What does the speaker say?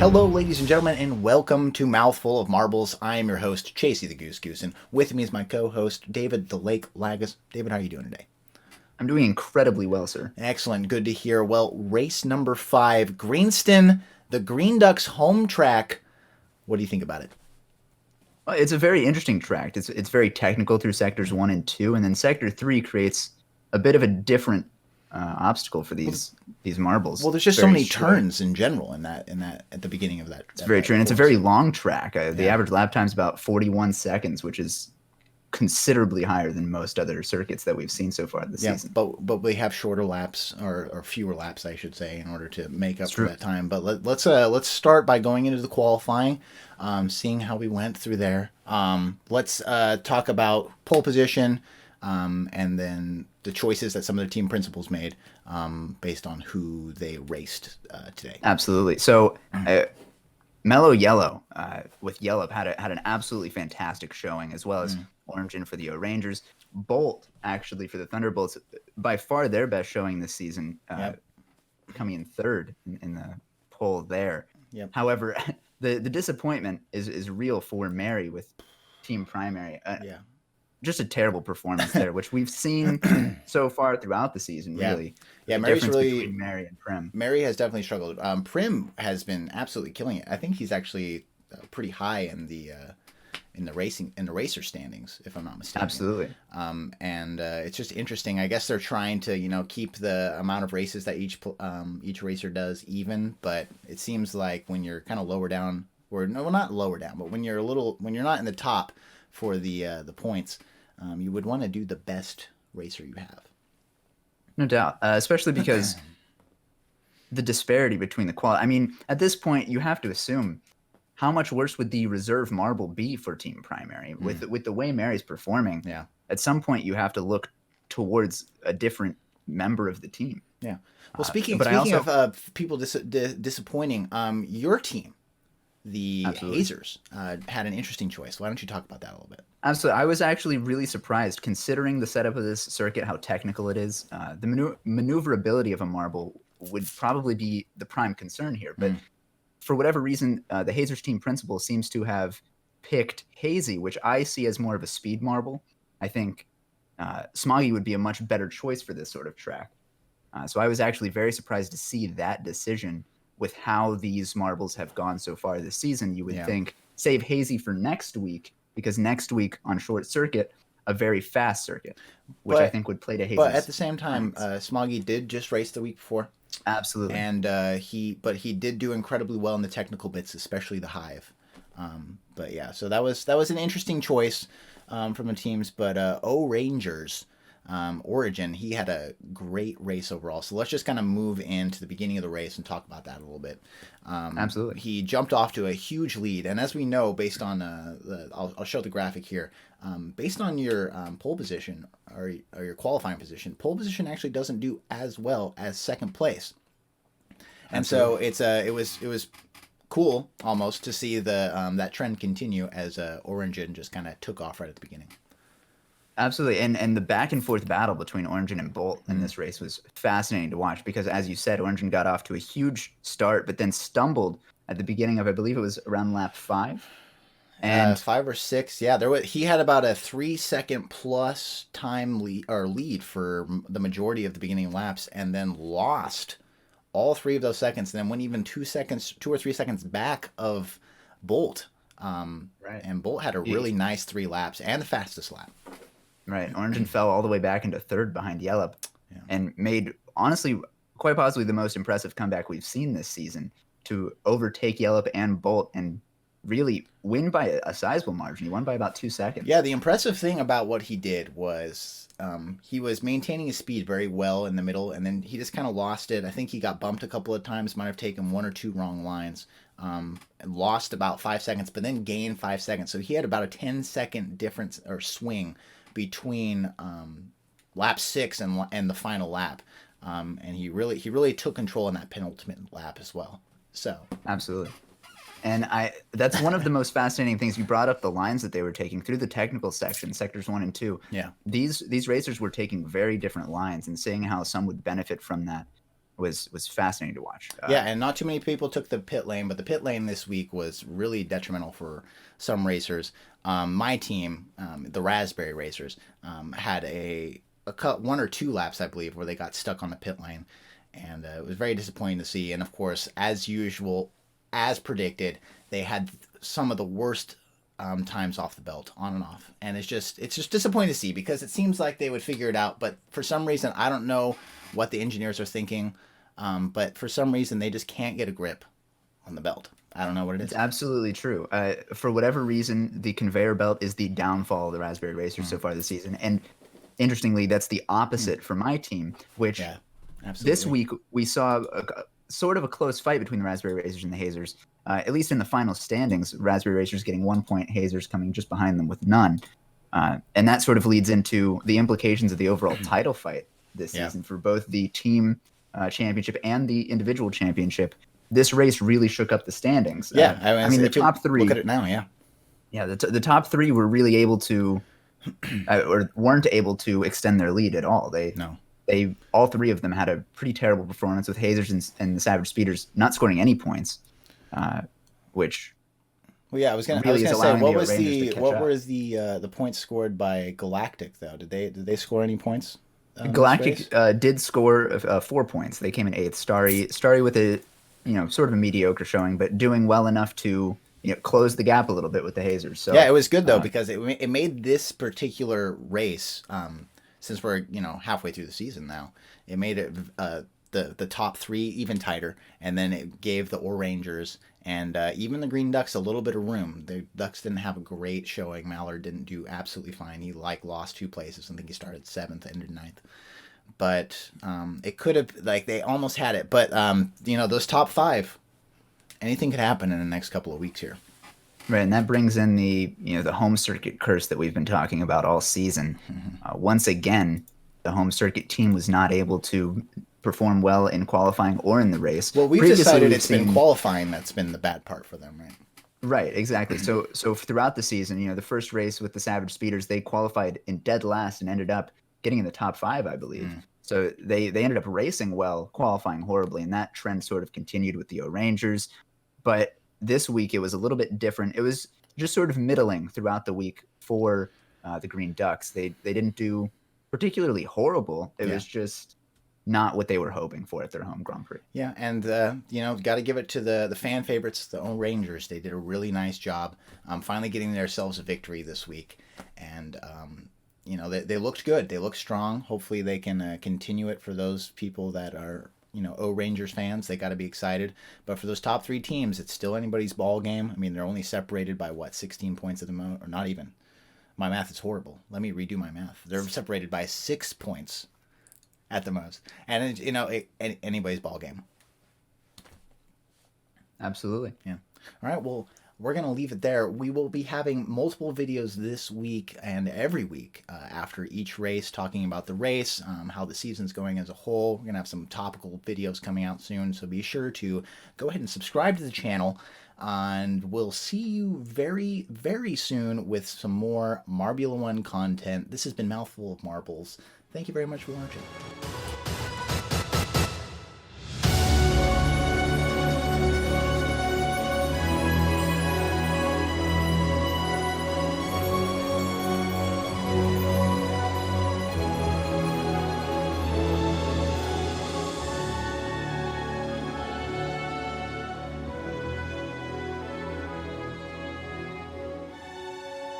Hello, ladies and gentlemen, and welcome to Mouthful of Marbles. I am your host, Chasey the Goose Goose, and with me is my co-host, David the Lake Lagus. David, how are you doing today? I'm doing incredibly well, sir. Excellent, good to hear. Well, race number 5, Greenstone, the Green Ducks home track. What do you think about it? It's a very interesting track. It's very technical through sectors 1 and 2, and then sector 3 creates a bit of a different obstacle for these marbles. Well, there's just so many turns in general in that at the beginning of that. It's very true, and it's a very long track. The average lap time is about 41 seconds, which is considerably higher than most other circuits that we've seen so far this season. But we have shorter laps or fewer laps, I should say, in order to make up for that time. But let's start by going into the qualifying, seeing how we went through there. Let's talk about pole position, and then the choices that some of the team principals made based on who they raced today. Absolutely. So. Mellow Yellow with Yellop had an absolutely fantastic showing, as well as Orangin for the Rangers. Bolt, actually, for the Thunderbolts, by far their best showing this season, coming in third in the poll there. Yep. However, the disappointment is real for Mary with Team Primary. Just a terrible performance there, which we've seen so far throughout the season, really. Yeah, Mary's really... between Mary and Prim. Mary has definitely struggled. Prim has been absolutely killing it. I think he's actually pretty high in the racer standings, if I'm not mistaken. Absolutely. And it's just interesting. I guess they're trying to keep the amount of races that each racer does even, but it seems like when you're kind of lower down, or no, not lower down, but when you're not in the top for the points, you would want to do the best racer you have. No doubt, especially because the disparity between the quality. I mean, at this point, you have to assume how much worse would the reserve marble be for Team Primary with the way Mary's performing. Yeah. At some point, you have to look towards a different member of the team. Yeah. Well, speaking of people disappointing, your team, the Hazers, had an interesting choice. Why don't you talk about that a little bit? Absolutely. I was actually really surprised, considering the setup of this circuit, how technical it is. The maneuverability of a marble would probably be the prime concern here. But for whatever reason, the Hazers team principal seems to have picked Hazy, which I see as more of a speed marble. I think Smoggy would be a much better choice for this sort of track. So I was actually very surprised to see that decision. With how these marbles have gone so far this season, you would think save Hazy for next week, because next week on short circuit, a very fast circuit, which I think would play to Hazy's. But at the same time, Smoggy did just race the week before. Absolutely. And he did do incredibly well in the technical bits, especially the Hive. But yeah, so that was an interesting choice from the teams. But Rangers. Origin, he had a great race overall. So let's just kind of move into the beginning of the race and talk about that a little bit. Absolutely. He jumped off to a huge lead. And as we know, based on I'll show the graphic here, based on your pole position or your qualifying position, pole position actually doesn't do as well as second place. And Absolutely. so it was cool almost to see that trend continue as Origin just kind of took off right at the beginning. Absolutely. And the back and forth battle between Orangin and Bolt in this race was fascinating to watch, because, as you said, Orangin got off to a huge start, but then stumbled at the beginning of, I believe it was around lap 5. And 5 or 6. Yeah, he had about a 3-second plus time lead for the majority of the beginning laps, and then lost all 3 of those seconds, and then went even 2 or 3 seconds back of Bolt. Right. And Bolt had a really nice 3 laps and the fastest lap. Right. Orangin fell all the way back into third behind Yellop, and made, honestly, quite possibly the most impressive comeback we've seen this season, to overtake Yellop and Bolt and really win by a sizable margin. He won by about 2 seconds. Yeah, the impressive thing about what he did was he was maintaining his speed very well in the middle, and then he just kind of lost it. I think he got bumped a couple of times, might have taken 1 or 2 wrong lines, and lost about 5 seconds, but then gained 5 seconds. So he had about a 10-second difference or swing between lap 6 and the final lap, and he really took control in that penultimate lap as well. So absolutely. And that's one of the most fascinating things. You brought up the lines that they were taking through the technical section, sectors 1 and 2. Yeah. These racers were taking very different lines, and seeing how some would benefit from that was fascinating to watch. Yeah, and not too many people took the pit lane, but the pit lane this week was really detrimental for some racers. My team, the Raspberry Racers, had a cut 1 or 2 laps, I believe, where they got stuck on the pit lane, and it was very disappointing to see. And of course, as usual, as predicted, they had some of the worst times off the belt, on and off, and it's just disappointing to see because it seems like they would figure it out, but for some reason, I don't know what the engineers are thinking. But for some reason, they just can't get a grip on the belt. I don't know what it is. It's absolutely true. For whatever reason, the conveyor belt is the downfall of the Raspberry Racers so far this season. And interestingly, that's the opposite for my team, which this week we saw sort of a close fight between the Raspberry Racers and the Hazers. At least in the final standings, Raspberry Racers getting 1 point, Hazers coming just behind them with none. And that sort of leads into the implications of the overall title fight this season for both the team championship and the individual championship. This race really shook up the standings. Yeah, I mean the top three. Look at it now, yeah. The top three were really able to, or weren't able to extend their lead at all. They all three of them had a pretty terrible performance, with Hazers and the Savage Speeders not scoring any points, which. Well, yeah, I was gonna say, what was the points scored by Galactic though? Did they score any points? Galactic did score 4 points. They came in 8th. Starry with a sort of a mediocre showing, but doing well enough to close the gap a little bit with the Hazers. So yeah, it was good though because it made this particular race, since we're halfway through the season now, it made it the top 3 even tighter, and then it gave the Orangers and even the Green Ducks a little bit of room. The Ducks didn't have a great showing. Mallard didn't do absolutely fine. He lost 2 places. I think he started 7th, ended 9th. But it could have, they almost had it. But those top 5, anything could happen in the next couple of weeks here. Right, and that brings in the home circuit curse that we've been talking about all season. Once again, the home circuit team was not able to perform well in qualifying or in the race. Well, we've decided it's been qualifying that's been the bad part for them, right? Right, exactly. So throughout the season, the first race with the Savage Speeders, they qualified in dead last and ended up getting in the top 5, I believe. So they ended up racing well, qualifying horribly, and that trend sort of continued with the O'Rangers. But this week it was a little bit different. It was just sort of middling throughout the week for the Green Ducks. They didn't do particularly horrible. It was just not what they were hoping for at their home Grand Prix. Yeah, and got to give it to the fan favorites, the O'Rangers. They did a really nice job, finally getting themselves a victory this week, and they looked good. They looked strong. Hopefully, they can continue it for those people that are O'Rangers fans. They got to be excited. But for those top 3 teams, it's still anybody's ball game. I mean, they're only separated by 16 points at the moment, or not even. My math is horrible. Let me redo my math. They're separated by 6 points at the most, and anybody's ball game. Absolutely. Yeah. All right. Well, we're gonna leave it there. We will be having multiple videos this week and every week after each race, talking about the race, how the season's going as a whole. We're gonna have some topical videos coming out soon, so be sure to go ahead and subscribe to the channel. And we'll see you very, very soon with some more Marbula1 content. This has been Mouthful of Marbles. Thank you very much for watching.